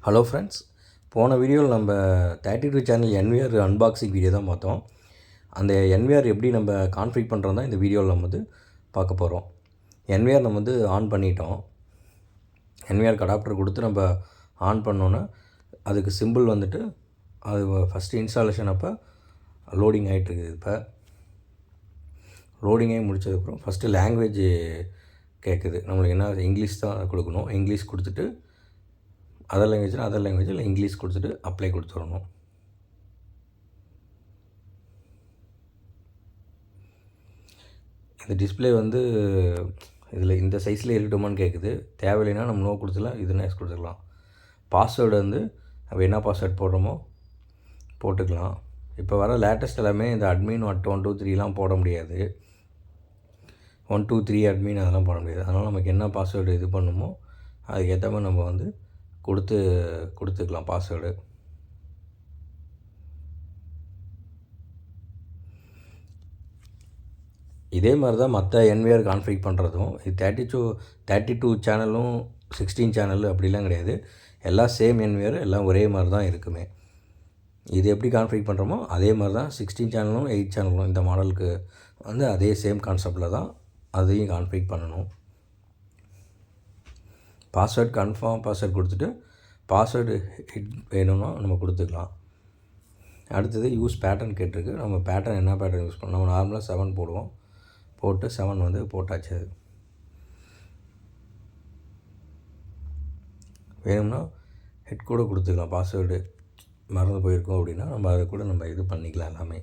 Hello friends, போன வீடியோவில் நம்ம 32 சேனல் என்விஆர் அன்பாக்சிங் வீடியோ தான் பார்த்தோம். அந்த என்விஆர் எப்படி நம்ம கான்ஃபிக் பண்ணுறோம் தான் இந்த வீடியோவில் நம்ம பார்க்க போகிறோம். என்விஆர் நம்ம ஆன் பண்ணிட்டோம். என்விஆர் அடாப்டர் கொடுத்து நம்ம ஆன் பண்ணோன்னே அதுக்கு சிம்பிள் அது ஃபஸ்ட்டு இன்ஸ்டாலேஷன் அப்போ லோடிங் ஆகிட்டுருக்குது. இப்போ லோடிங் ஆகி முடிச்சதுக்கப்புறம் ஃபஸ்ட்டு லாங்குவேஜ் கேட்குது. நம்மளுக்கு என்ன இங்கிலீஷ் தான் கொடுக்கணும். இங்கிலீஷ் கொடுத்துட்டு அதர் லாங்குவேஜில் இங்கிலீஷ் கொடுத்துட்டு அப்ளை கொடுத்துடணும். இந்த டிஸ்பிளே இதில் இந்த சைஸில் இருக்கட்டுமான்னு கேட்குது. தேவையில்லைன்னா நம்ம நோ கொடுத்துக்கலாம், இது நெக்ஸ்ட் கொடுத்துக்கலாம். பாஸ்வேர்டு நம்ம என்ன பாஸ்வேர்ட் போடுறோமோ போட்டுக்கலாம். இப்போ வர லேட்டஸ்ட் எல்லாமே இந்த அட்மின் 1 2 3 போட முடியாது. 1 2 3 அட்மின் அதெல்லாம் போட முடியாது. அதனால் நமக்கு என்ன பாஸ்வேர்டு இது பண்ணுமோ அதுக்கேற்ற மாதிரி நம்ம கொடுத்துக்கலாம் பாஸ்வேர்டு. இதே மாதிரி தான் மற்ற என்விஆர் கான்ஃபிக் பண்ணுறதும். இது 32 சேனலும் 16 சேனல் அப்படிலாம் கிடையாது. எல்லாம் சேம் என்விஆர், எல்லாம் ஒரே மாதிரி தான் இருக்குமே. இது எப்படி கான்ஃபிக் பண்ணுறோமோ அதே மாதிரி தான் 16 சேனலும் 8 சேனலும் இந்த மாடலுக்கு அதே சேம் கான்செப்டில் தான் அதையும் கான்ஃபிக் பண்ணணும். பாஸ்வேர்டு கன்ஃபார்ம் பாஸ்வேர்டு கொடுத்துட்டு பாஸ்வேர்டு ஹிட் வேணும்னா நம்ம கொடுத்துக்கலாம். அடுத்தது யூஸ் பேட்டர்ன் கேட்டிருக்கு. நம்ம பேட்டர்ன் என்ன பேட்டர்ன் யூஸ் பண்ணோம்? நம்ம நார்மலாக 7 போடுவோம். போட்டு 7 போட்டாச்சு. வேணும்னா ஹெட் கூட கொடுத்துக்கலாம். பாஸ்வேர்டு மறந்து போயிருக்கோம் அப்படின்னா நம்ம அதை கூட நம்ம இது பண்ணிக்கலாம். எல்லாமே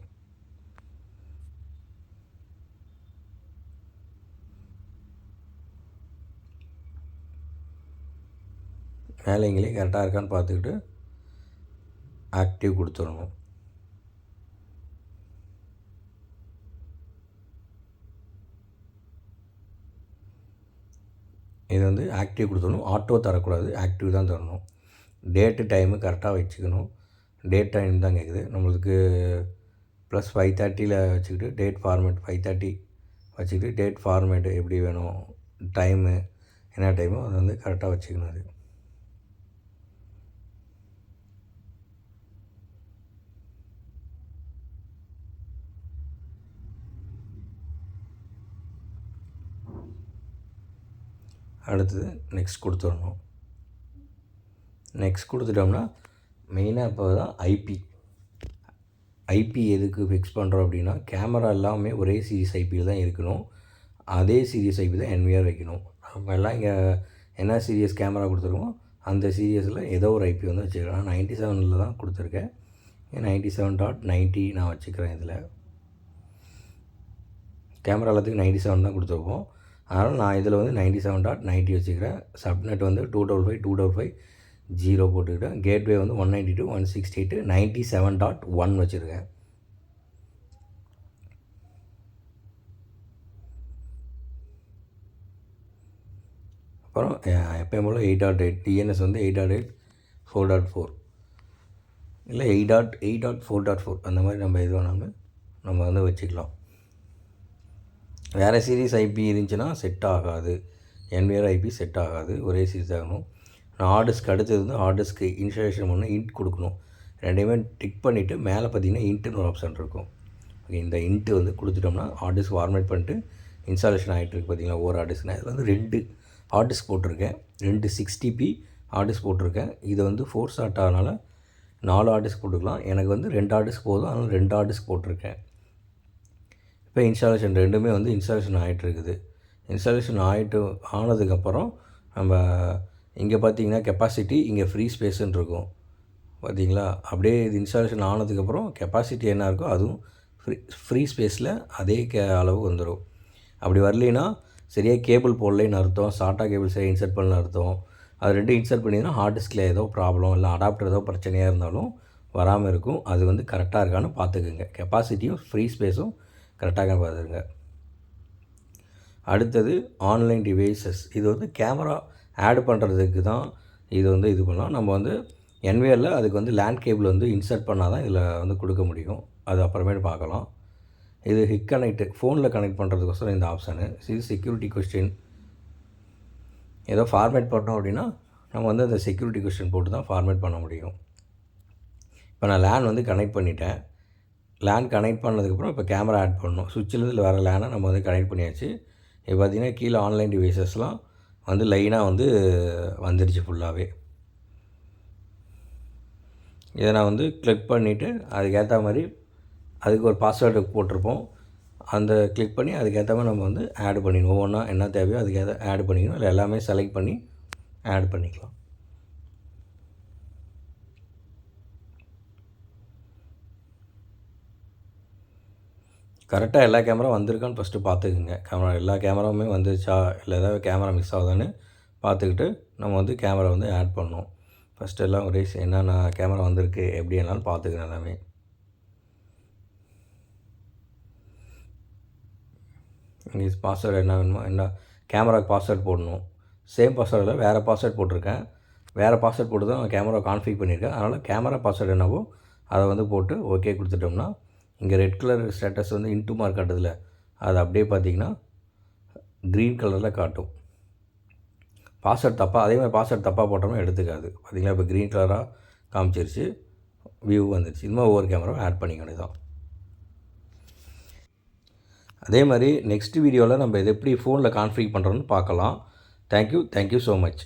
மேலேங்களே கரெக்டாக இருக்கான்னு பார்த்துக்கிட்டு ஆக்டிவ் கொடுத்துடணும். இது ஆக்டிவ் கொடுத்துடணும். ஆட்டோ தரக்கூடாது, ஆக்டிவ் தான் தரணும். டேட்டு டைமு கரெக்டாக வச்சுக்கணும். டேட் டைம் தான் கேட்குது. நம்மளுக்கு +5:30 வச்சுக்கிட்டு டேட் ஃபார்மேட் 5:30 வச்சுக்கிட்டு டேட் ஃபார்மேட்டு எப்படி வேணும், டைமு என்ன டைமோ அது கரெக்டாக வச்சுக்கணும். அது அடுத்தது நெக்ஸ்ட் கொடுத்துடணும். நெக்ஸ்ட் கொடுத்துட்டோம்னா மெயினாக இப்போ தான் ஐபி எதுக்கு ஃபிக்ஸ் பண்ணுறோம் அப்படின்னா, கேமரா எல்லாமே ஒரே சீரிஸ் ஐபியில் தான் இருக்கணும். அதே சீரிஸ் ஐபி தான் என்விஆர் வைக்கணும். நம்ம எல்லாம் இங்கே என்ன சீரியஸ் கேமரா கொடுத்துருக்கோம் அந்த சீரியஸில் ஏதோ ஒரு ஐபி வச்சுக்கலாம். 97 தான் கொடுத்துருக்கேன். 97.90 நான் வச்சுக்கிறேன். இதில் கேமரா எல்லாத்துக்கும் 97 தான் கொடுத்துருக்கோம். அதனால் நான் இதில் 97.90 வச்சுக்கிறேன். சப்நெட் 255.255.0 போட்டுக்கிட்டேன். கேட்வே 192.168.97.1 வச்சுருக்கேன். அப்புறம் எப்பயும் போல் 8.8 டிஎன்எஸ் 8.8 4.4 இல்லை 8.8.4.4 அந்த மாதிரி நம்ம எது வேணாலும் நம்ம வச்சுக்கலாம். வேறு சீரிஸ் ஐபி இருந்துச்சுன்னா செட் ஆகாது. என்விஆர் ஐபி செட் ஆகாது. ஒரே சீரிஸ் ஆகணும். நான் ஹார்ட் அடுத்தது ஹார்ட் டிஸ்க்கு இன்ஸ்டாலேஷன் பண்ண இன்ட் கொடுக்கணும். ரெண்டையுமே டிக் பண்ணிவிட்டு மேலே பார்த்தீங்கன்னா இன்ட்டுன்னு ஒரு ஆப்ஷன் இருக்கும். ஓகே, இந்த இன்ட்டு கொடுத்துட்டோம்னா ஹார்ட் டிஸ்க் ஃபார்மேட் பண்ணிட்டு இன்ஸ்டாலேஷன் ஆகிட்டு இருக்குது. பார்த்தீங்கன்னா ஒரு ஹார்ட் டிஸ்க். நான் இதில் 2 ஹார்ட் டிஸ்க் போட்டிருக்கேன். 2 6TB ஹார்ட் டிஸ்க் போட்டிருக்கேன். இது 4 ஸ்லாட் ஆனால 4 ஹார்ட் டிஸ்க் போட்டுக்கலாம். எனக்கு 2 ஹார்ட் டிஸ்க் போதும். அதனால் 2 ஹார்ட் டிஸ்க் போட்டிருக்கேன். இப்போ இன்ஸ்டாலேஷன் ரெண்டுமே இன்ஸ்டாலேஷன் ஆகிட்டுருக்குது. இன்ஸ்டாலேஷன் ஆனதுக்கப்புறம் நம்ம இங்கே பார்த்தீங்கன்னா கெப்பாசிட்டி, இங்கே ஃப்ரீ ஸ்பேஸுன்னு இருக்கும் பார்த்தீங்களா. அப்படியே இது இன்ஸ்டாலேஷன் ஆனதுக்கப்புறம் கெப்பாசிட்டி என்ன இருக்கோ அதுவும் ஃப்ரீ ஸ்பேஸில் அதே அளவு வந்துடும். அப்படி வரலைன்னா சரியாக கேபிள் போடலைன்னு அர்த்தம். சாட்டா கேபிள் சரியாக இன்சர்ட் பண்ணல அர்த்தம். அது 2 இன்சர்ட் பண்ணிங்கன்னா ஹார்ட் டிஸ்கில் ஏதோ ப்ராப்ளம் இல்லை அடாப்டர் ஏதோ பிரச்சனையாக இருந்தாலும் வராமல் இருக்கும். அது கரெக்டாக இருக்கான்னு பார்த்துக்குங்க. கெப்பாசிட்டியும் ஃப்ரீ ஸ்பேஸும் கரெக்டாக பார்த்துருங்க. அடுத்தது ஆன்லைன் டிவைசஸ். இது கேமரா ஆட் பண்ணுறதுக்கு தான் இது பண்ணலாம். நம்ம என்விஆரில் அதுக்கு லேண்ட் கேபிள் இன்சர்ட் பண்ணால் தான் இதில் கொடுக்க முடியும். அது அப்புறமேட்டு பார்க்கலாம். இது ஹிக் கனெக்ட் ஃபோனில் கனெக்ட் பண்ணுறதுக்கோசரம் இந்த ஆப்ஷனு. இது செக்யூரிட்டி கொஸ்டின் ஏதோ ஃபார்மேட் பண்ணோம் அப்படின்னா நம்ம வந்து அந்த செக்யூரிட்டி கொஸ்டின் போட்டு தான் ஃபார்மேட் பண்ண முடியும். இப்போ நான் லேன் வந்து கனெக்ட் பண்ணிட்டேன். லேன் கனெக்ட் பண்ணதுக்கப்புறம் இப்போ கேமரா ஆட் பண்ணணும். சுவிட்சிலேருந்து வர லேனை நம்ம வந்து கனெக்ட் பண்ணியாச்சு. இப்போ பார்த்திங்கன்னா கீழே ஆன்லைன் டிவைசஸ்லாம் வந்து லைனாக வந்து வந்துடுச்சு ஃபுல்லாகவே. இதை நான் வந்து கிளிக் பண்ணிவிட்டு அதுக்கேற்ற மாதிரி அதுக்கு ஒரு பாஸ்வேர்டு போட்டிருப்போம். அந்த கிளிக் பண்ணி அதுக்கேற்ற மாதிரி நம்ம வந்து ஆட் பண்ணிக்கணும். ஒவ்வொன்றா என்ன தேவையோ அதுக்கேற்ற ஆட் பண்ணிக்கணும். இல்லை எல்லாமே செலக்ட் பண்ணி ஆட் பண்ணிக்கலாம். கரெக்டாக எல்லா கேமரா வந்திருக்கான்னு ஃபஸ்ட்டு பார்த்துக்குங்க. எல்லா கேமராவுமே வந்துருச்சா இல்லை ஏதாவது கேமரா மிஸ் ஆகுதான்னு பார்த்துக்கிட்டு நம்ம வந்து கேமரா வந்து ஆட் பண்ணணும். ஃபஸ்ட்டு எல்லாம் ஒரே என்னென்ன கேமரா வந்திருக்கு எப்படி என்னாலும் பார்த்துக்கணும் எல்லாமே. இங்கே பாஸ்வேர்டு என்ன வேணுமோ என்ன கேமராவுக்கு பாஸ்வேர்டு போடணும். சேம் பாஸ்வேர்டில் வேறு பாஸ்வேர்டு போட்டிருக்கேன். வேறு பாஸ்வேர்டு போட்டு தான் நான் கேமரா கான்ஃபிக் பண்ணியிருக்கேன். அதனால் கேமரா பாஸ்வேர்டு என்னவோ அதை வந்து போட்டு ஓகே கொடுத்துட்டோம்னா இங்கே ரெட் கலர் ஸ்டேட்டஸ் வந்து இன்ட்டு மார்க் காட்டுதில்ல, அது அப்படியே பார்த்திங்கன்னா க்ரீன் கலரில் காட்டும். பாஸ்வேர்டு தப்பாக அதே மாதிரி பாஸ்வேர்டு தப்பாக போட்டோம்னா எடுத்துக்காது. பார்த்திங்களா இப்போ க்ரீன் கலராக காமிச்சிருச்சு, வியூ வந்துருச்சு. இது மாதிரி ஒவ்வொரு கேமராவும் ஆட் பண்ணிக்கணும் தான். அதே மாதிரி நெக்ஸ்ட் வீடியோவில் நம்ம இதை எப்படி ஃபோனில் கான்ஃபிக் பண்ணுறோன்னு பார்க்கலாம். Thank you so much.